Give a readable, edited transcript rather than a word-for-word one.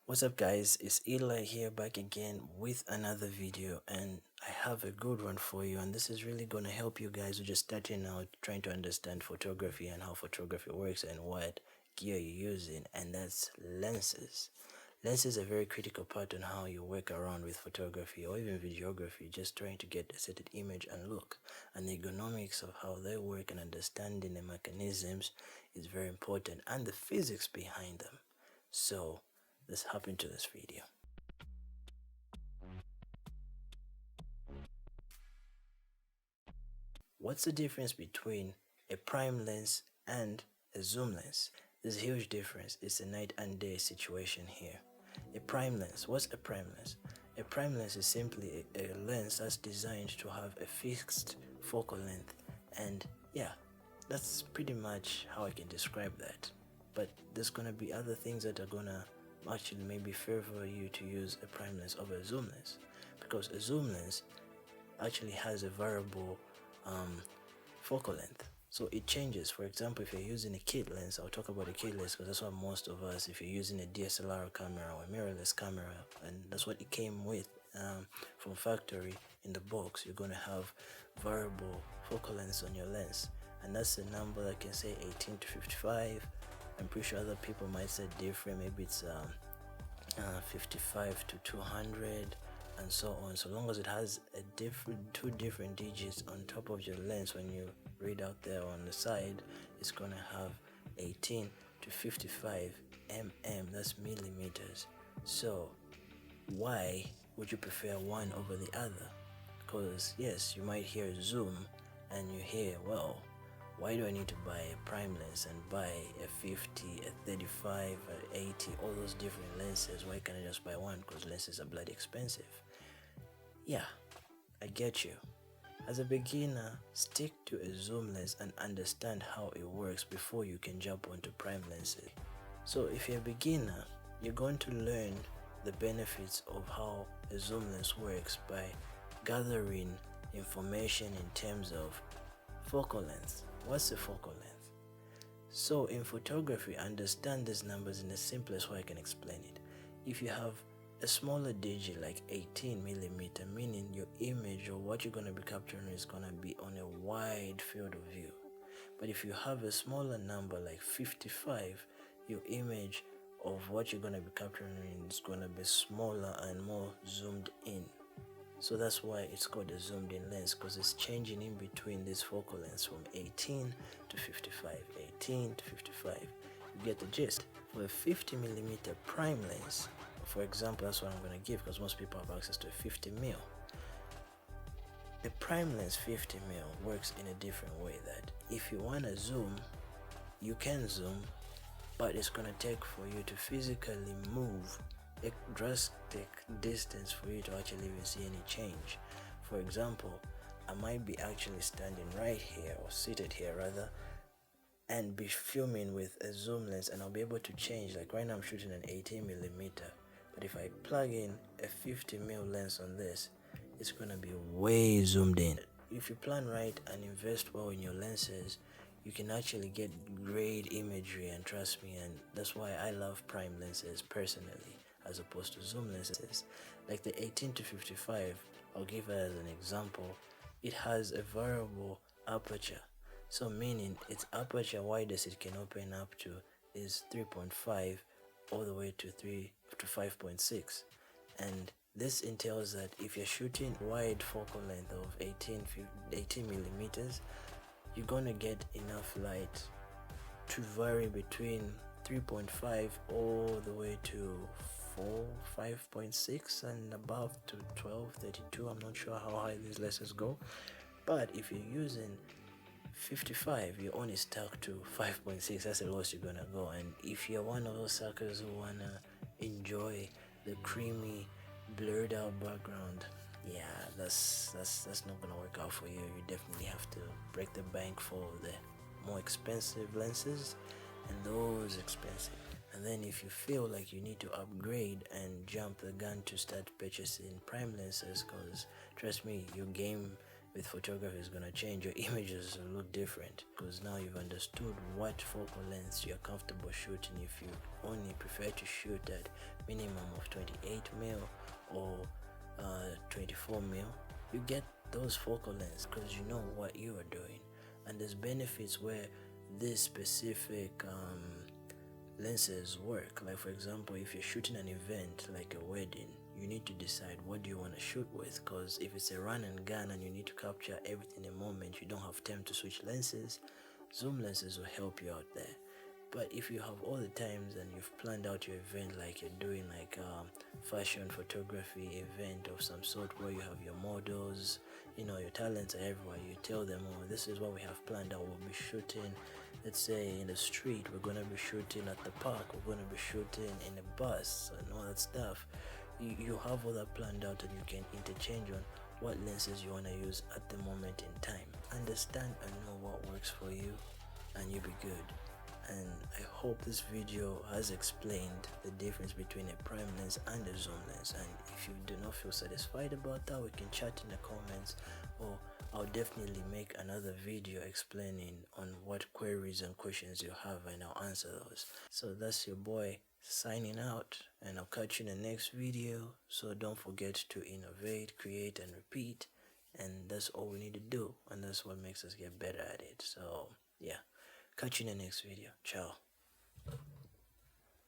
What's up guys, it's Eli here back again with another video, and I have a good one for you, and this is really going to help you guys who just starting out trying to understand photography and how photography works and what gear you're using, and that's lenses. Lenses are a very critical part on how you work around with photography or even videography, just trying to get a certain image and look. And the ergonomics of how they work and understanding the mechanisms is very important, and the physics behind them. So let's hop into this video. What's the difference between a prime lens and a zoom lens? There's a huge difference. It's a night and day situation here. A prime lens. What's a prime lens? A prime lens is simply a lens that's designed to have a fixed focal length, and yeah, that's pretty much how I can describe that. But there's gonna be other things that are gonna actually maybe favor you to use a prime lens over a zoom lens, because a zoom lens actually has a variable um, focal length, so it changes. For example, if you're using a kit lens, I'll talk about a kit lens because that's what most of us, if you're using a DSLR camera or a mirrorless camera, and that's what it came with from factory in the box, you're going to have variable focal lengths on your lens, and that's a number that can say 18 to 55. I'm pretty sure other people might say different, maybe it's 55 to 200 and so on. So long as it has a two different digits on top of your lens, when you read out there on the side, it's gonna have 18 to 55 mm, that's millimeters. So why would you prefer one over the other? Because yes, you might hear zoom and you hear, well, why do I need to buy a prime lens and buy a 50, a 35, a 80, all those different lenses? Why can't I just buy one? Because lenses are bloody expensive. Yeah, I get you. As a beginner, stick to a zoom lens and understand how it works before you can jump onto prime lenses. So if you're a beginner, you're going to learn the benefits of how a zoom lens works by gathering information in terms of focal length. What's the focal length? So in photography, understand these numbers in the simplest way I can explain it. If you have a smaller digit like 18 millimeter, meaning your image or what you're going to be capturing is going to be on a wide field of view. But if you have a smaller number like 55, your image of what you're going to be capturing is going to be smaller and more zoomed in. So that's why it's called a zoomed in lens, because it's changing in between these focal lengths from 18 to 55, 18 to 55. You get the gist. For a 50 millimeter prime lens, for example, that's what I'm going to give because most people have access to a 50 mil. A prime lens 50 mil works in a different way, that if you want to zoom, you can zoom, but it's going to take for you to physically move a drastic distance for you to actually even see any change. For example, I might be actually standing right here, or seated here rather, and be filming with a zoom lens, and I'll be able to change. Like right now I'm shooting an 18 millimeter, but if I plug in a 50 mil lens on this, it's gonna be way zoomed in. If you plan right and invest well in your lenses, you can actually get great imagery, and trust me, and that's why I love prime lenses personally as opposed to zoom lenses. Like the 18 to 55, I'll give it as an example. It has a variable aperture, so meaning its aperture widest it can open up to is 3.5 all the way to 3 to 5.6, and this entails that if you're shooting wide focal length of 18 millimeters, you're gonna get enough light to vary between 3.5 all the way to 4, 5.6 and above to 12, 32. I'm not sure how high these lenses go, but if you're using 55, you're only stuck to 5.6. That's the lowest you're gonna go. And if you're one of those suckers who wanna enjoy the creamy, blurred out background, yeah, that's not gonna work out for you. You definitely have to break the bank for the more expensive lenses, and those expensive. And then if you feel like you need to upgrade and jump the gun to start purchasing prime lenses, because trust me, your game with photography is going to change. Your images will look different because now you've understood what focal lengths you're comfortable shooting. If you only prefer to shoot at minimum of 28 mil or 24 mil, you get those focal lengths because you know what you are doing. And there's benefits where this specific lenses work. Like for example, if you're shooting an event like a wedding, you need to decide what do you want to shoot with, because if it's a run and gun and you need to capture everything in a moment, you don't have time to switch lenses. Zoom lenses will help you out there. But if you have all the times and you've planned out your event, like you're doing like fashion photography event of some sort where you have your models, you know, your talents are everywhere, you tell them, oh, this is what we have planned out. We'll be shooting, let's say in the street, we're going to be shooting at the park, we're going to be shooting in a bus and all that stuff. You have all that planned out and you can interchange on what lenses you want to use at the moment in time. Understand and know what works for you and you'll be good. And I hope this video has explained the difference between a prime lens and a zoom lens. And if you do not feel satisfied about that, we can chat in the comments, or I'll definitely make another video explaining on what queries and questions you have and I'll answer those. So that's your boy signing out, and I'll catch you in the next video. So don't forget to innovate, create and repeat, and that's all we need to do, and that's what makes us get better at it. So yeah, catch you in the next video. Ciao.